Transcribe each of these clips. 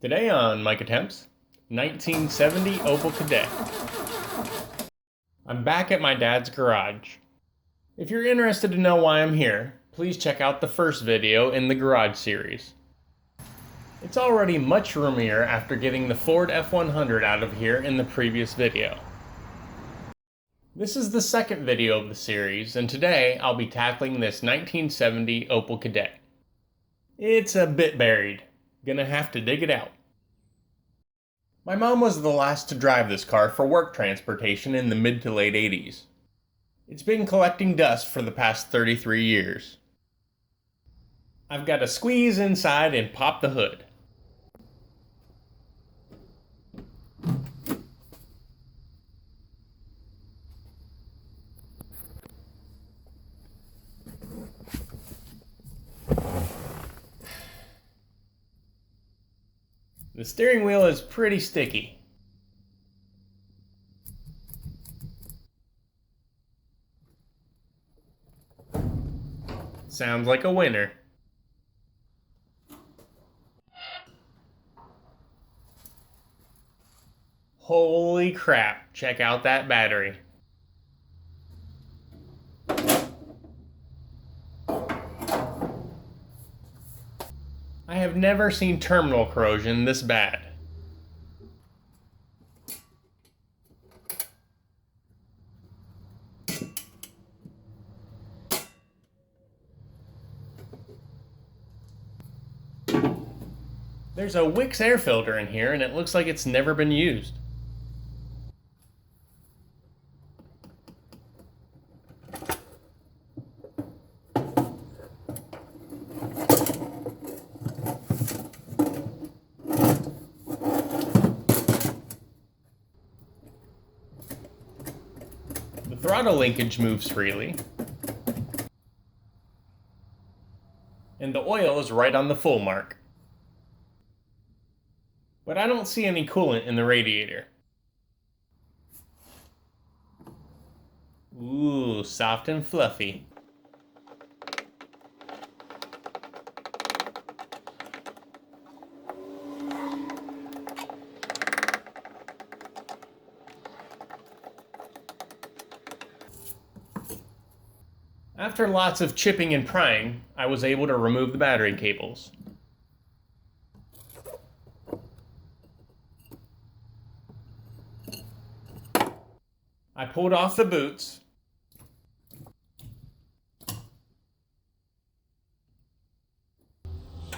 Today on Mike Attempts, 1970 Opel Kadett. I'm back at my dad's garage. If you're interested to know why I'm here, please check out the first video in the garage series. It's already much roomier after getting the Ford F100 out of here in the previous video. This is the second video of the series, and today I'll be tackling this 1970 Opel Kadett. It's a bit buried. Gonna have to dig it out. My mom was the last to drive this car for work transportation in the mid to late 80s. It's been collecting dust for the past 33 years. I've got to squeeze inside and pop the hood. The steering wheel is pretty sticky. Sounds like a winner. Holy crap, check out that battery. I have never seen terminal corrosion this bad. There's a Wix air filter in here and it looks like it's never been used. The throttle linkage moves freely, and the oil is right on the full mark. But I don't see any coolant in the radiator. Ooh, soft and fluffy. After lots of chipping and prying, I was able to remove the battery cables. I pulled off the boots,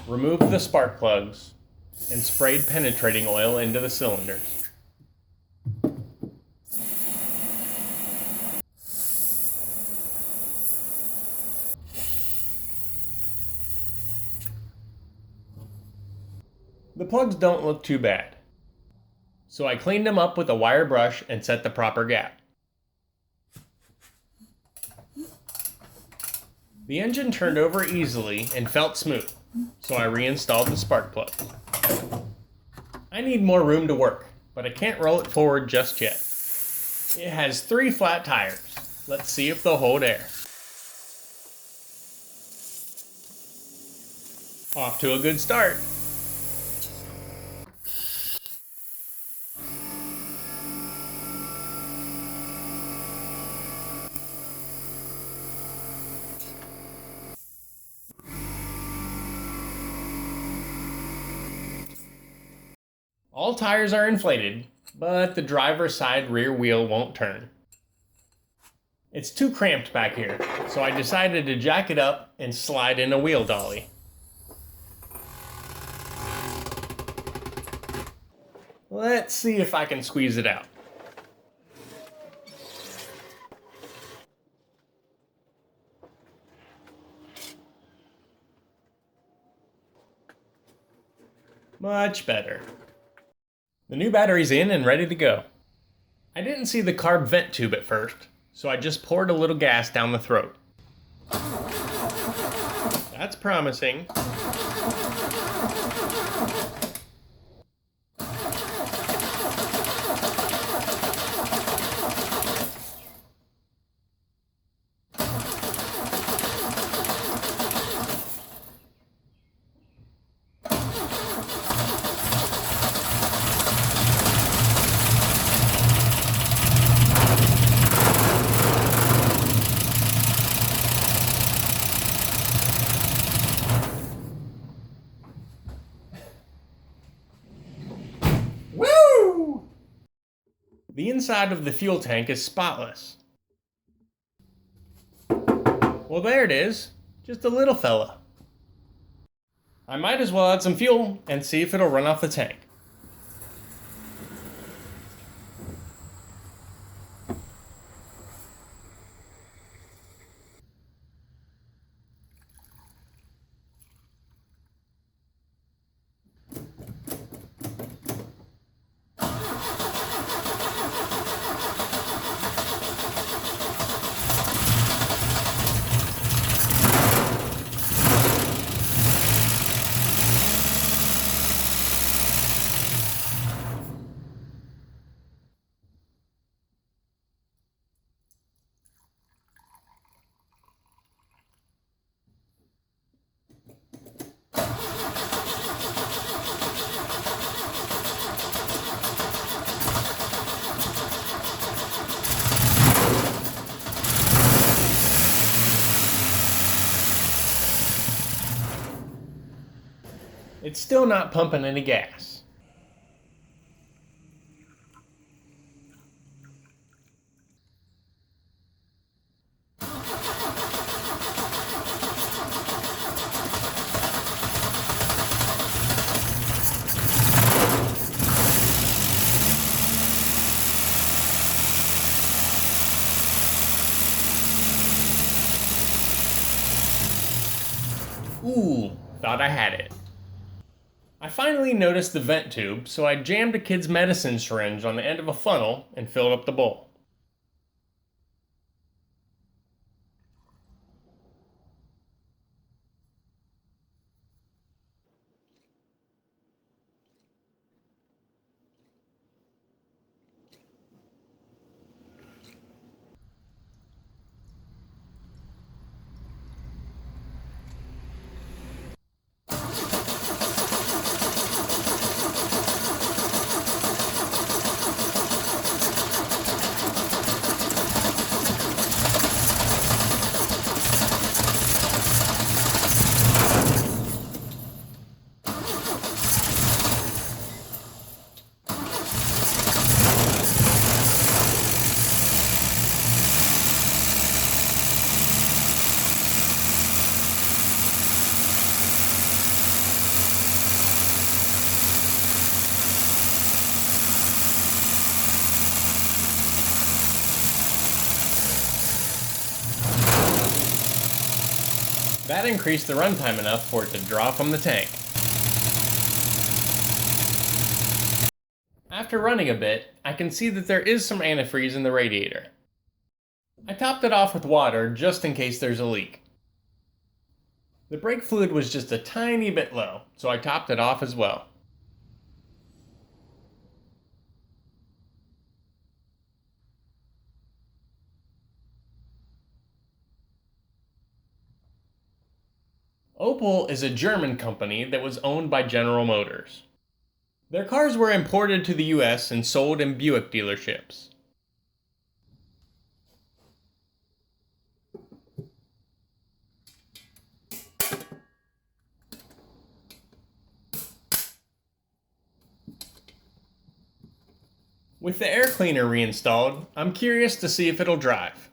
removed the spark plugs, and sprayed penetrating oil into the cylinders. The plugs don't look too bad, so I cleaned them up with a wire brush and set the proper gap. The engine turned over easily and felt smooth, so I reinstalled the spark plug. I need more room to work, but I can't roll it forward just yet. It has 3 flat tires. Let's see if they'll hold air. Off to a good start. All tires are inflated, but the driver's side rear wheel won't turn. It's too cramped back here, so I decided to jack it up and slide in a wheel dolly. Let's see if I can squeeze it out. Much better. The new battery's in and ready to go. I didn't see the carb vent tube at first, so I just poured a little gas down the throat. That's promising. The inside of the fuel tank is spotless. Well, there it is. Just a little fella. I might as well add some fuel and see if it'll run off the tank. It's still not pumping any gas. Ooh, thought I had it. I finally noticed the vent tube, so I jammed a kid's medicine syringe on the end of a funnel and filled up the bowl. That increased the runtime enough for it to draw from the tank. After running a bit, I can see that there is some antifreeze in the radiator. I topped it off with water just in case there's a leak. The brake fluid was just a tiny bit low, so I topped it off as well. Opel is a German company that was owned by General Motors. Their cars were imported to the US and sold in Buick dealerships. With the air cleaner reinstalled, I'm curious to see if it'll drive.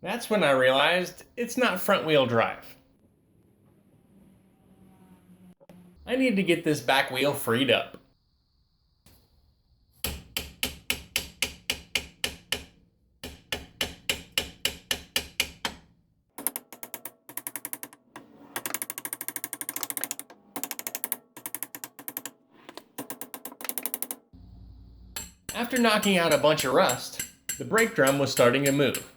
That's when I realized it's not front-wheel drive. I need to get this back wheel freed up. After knocking out a bunch of rust, the brake drum was starting to move.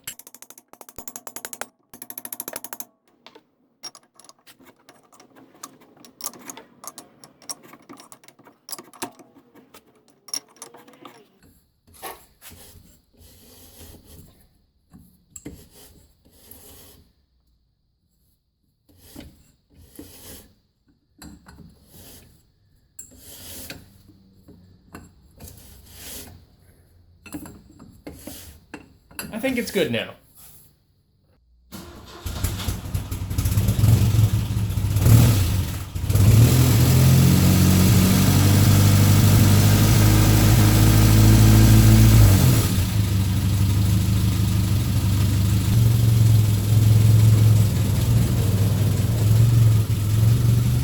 think it's good now.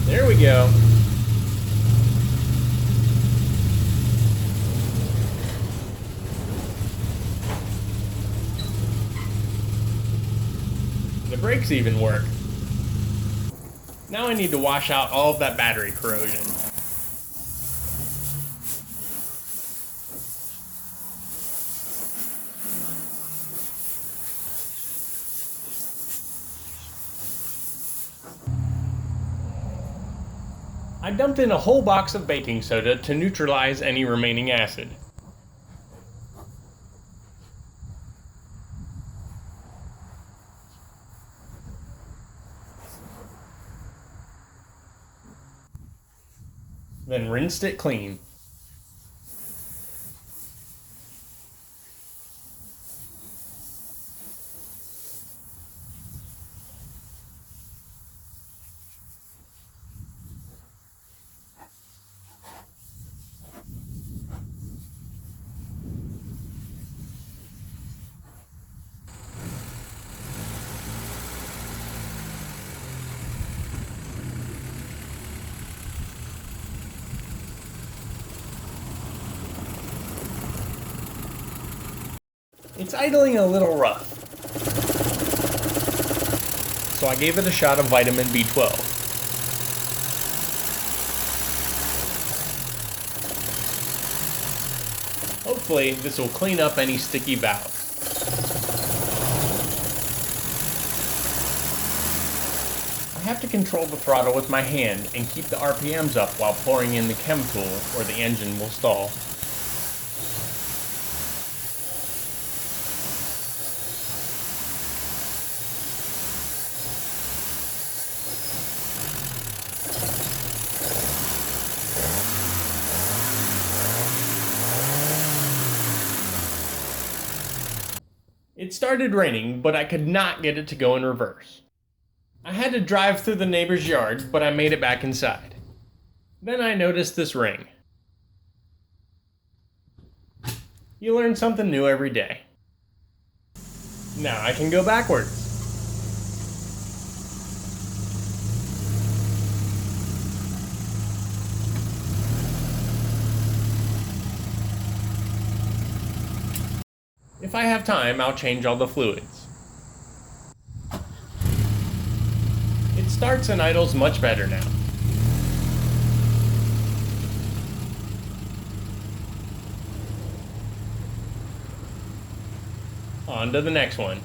There we go. The brakes even work. Now I need to wash out all of that battery corrosion. I dumped in a whole box of baking soda to neutralize any remaining acid. Then rinsed it clean. It's idling a little rough, so I gave it a shot of vitamin B12. Hopefully, this will clean up any sticky valves. I have to control the throttle with my hand and keep the RPMs up while pouring in the chem tool or the engine will stall. It started raining, but I could not get it to go in reverse. I had to drive through the neighbor's yard, but I made it back inside. Then I noticed this ring. You learn something new every day. Now I can go backwards. If I have time, I'll change all the fluids. It starts and idles much better now. On to the next one.